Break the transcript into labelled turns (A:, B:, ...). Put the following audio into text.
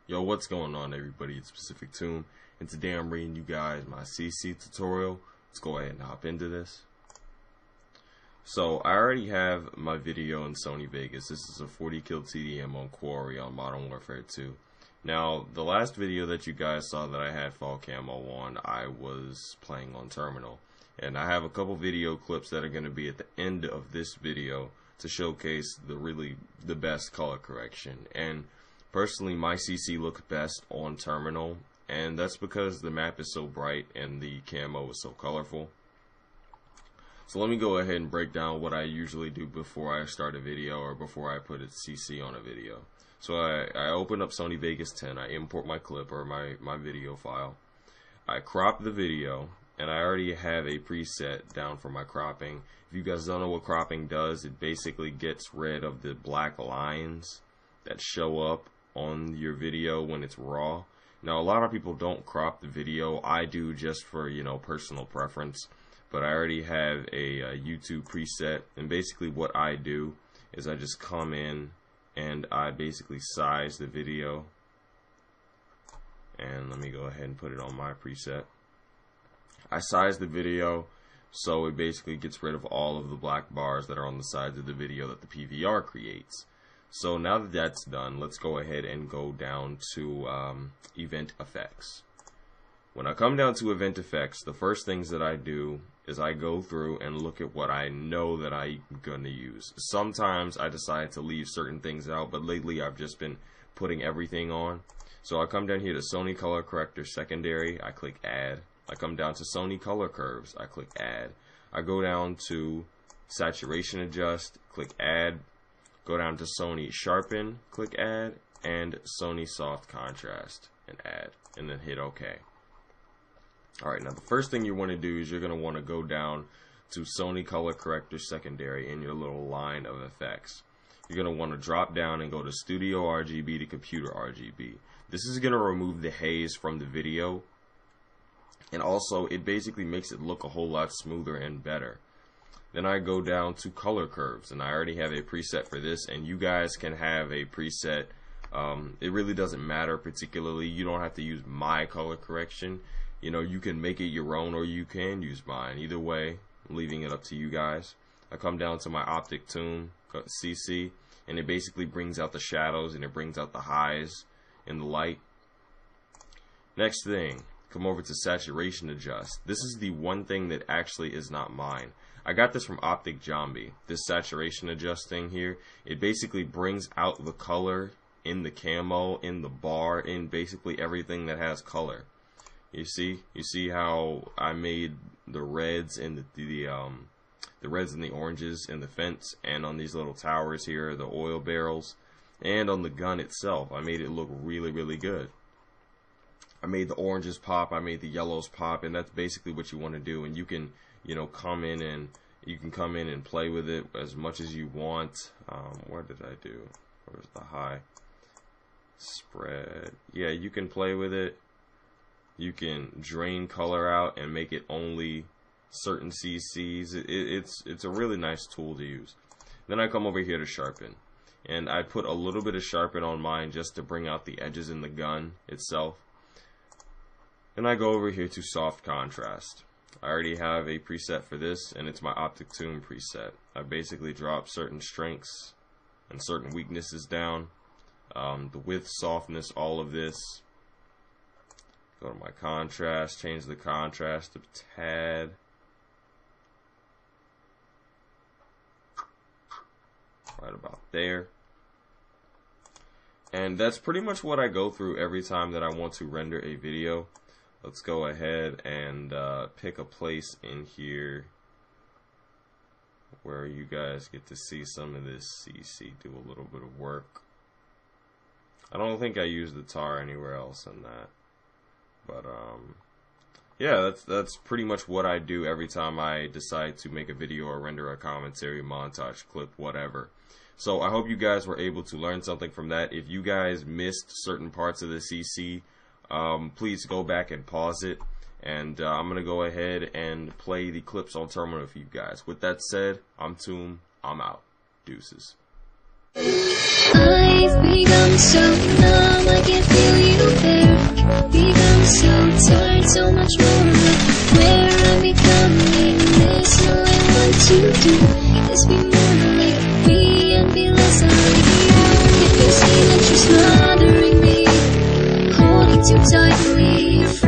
A: Yo, what's going on, everybody? It's Pacific Tomb, and today I'm bringing you guys my CC tutorial. Let's go ahead and hop into this. So I already have my video in Sony Vegas. This is a 40 kill TDM on Quarry on Modern Warfare 2. Now, the last video that you guys saw that I had fall camo on, I was playing on Terminal. And I have a couple video clips that are going to be at the end of this video to showcase the best color correction. And personally, my CC looks best on Terminal, and that's because the map is so bright and the camo is so colorful. So let me go ahead and break down what I usually do before I start a video or before I put a CC on a video. So I open up Sony Vegas 10, I import my clip or my video file, I crop the video, and I already have a preset down for my cropping. If you guys don't know what cropping does, it basically gets rid of the black lines that show up on your video when it's raw. Now, a lot of people don't crop the video. I do just for, personal preference. But I already have a YouTube preset, and basically what I do is I just come in and I basically size the video. And let me go ahead and put it on my preset. I size the video so it basically gets rid of all of the black bars that are on the sides of the video that the PVR creates. So now that that's done, let's go ahead and go down to event effects. When I come down to event effects, the first things that I do is I go through and look at what I know that I'm going to use. Sometimes I decide to leave certain things out, but lately I've just been putting everything on. So I come down here to Sony Color Corrector Secondary, I click Add. I come down to Sony Color Curves, I click Add. I go down to Saturation Adjust, click Add. Go down to Sony Sharpen, click Add, and Sony Soft Contrast, and Add, and then hit OK. Alright, now the first thing you want to do is you're going to want to go down to Sony Color Corrector Secondary in your little line of effects. You're going to want to drop down and go to Studio RGB to Computer RGB. This is going to remove the haze from the video, and also it basically makes it look a whole lot smoother and better. Then I go down to color curves, and I already have a preset for this, and you guys can have a preset. It really doesn't matter particularly. You don't have to use my color correction. You can make it your own, or you can use mine. Either way, I'm leaving it up to you guys. I come down to my Optic Tune CC, and it basically brings out the shadows and it brings out the highs in the light. Next thing, come over to Saturation Adjust. This is the one thing that actually is not mine. I got this from Optic Zombie. This Saturation Adjust thing here, it basically brings out the color in the camo, in the bar, in basically everything that has color. You see how I made the reds and the reds and the oranges in the fence, and on these little towers here, the oil barrels, and on the gun itself. I made it look really, really good. I made the oranges pop, I made the yellows pop, and that's basically what you want to do. And you can, come in and play with it as much as you want. What did I do? Where's the high? Spread. Yeah, you can play with it. You can drain color out and make it only certain CCs. It's a really nice tool to use. Then I come over here to sharpen, and I put a little bit of sharpen on mine just to bring out the edges in the gun itself. Then I go over here to soft contrast. I already have a preset for this, and it's my Optic Tune preset. I basically drop certain strengths and certain weaknesses down. The width, softness, all of this. Go to my contrast, change the contrast a tad. Right about there. And that's pretty much what I go through every time that I want to render a video. Let's go ahead and pick a place in here where you guys get to see some of this CC do a little bit of work. I don't think I use the tar anywhere else in that. But yeah, that's pretty much what I do every time I decide to make a video or render a commentary, montage, clip, whatever. So I hope you guys were able to learn something from that. If you guys missed certain parts of the CC, please go back and pause it, and I'm going to go ahead and play the clips on Terminal for you guys. With that said, I'm Tomb, I'm out. Deuces.
B: I've become so numb, I can feel you. Bye.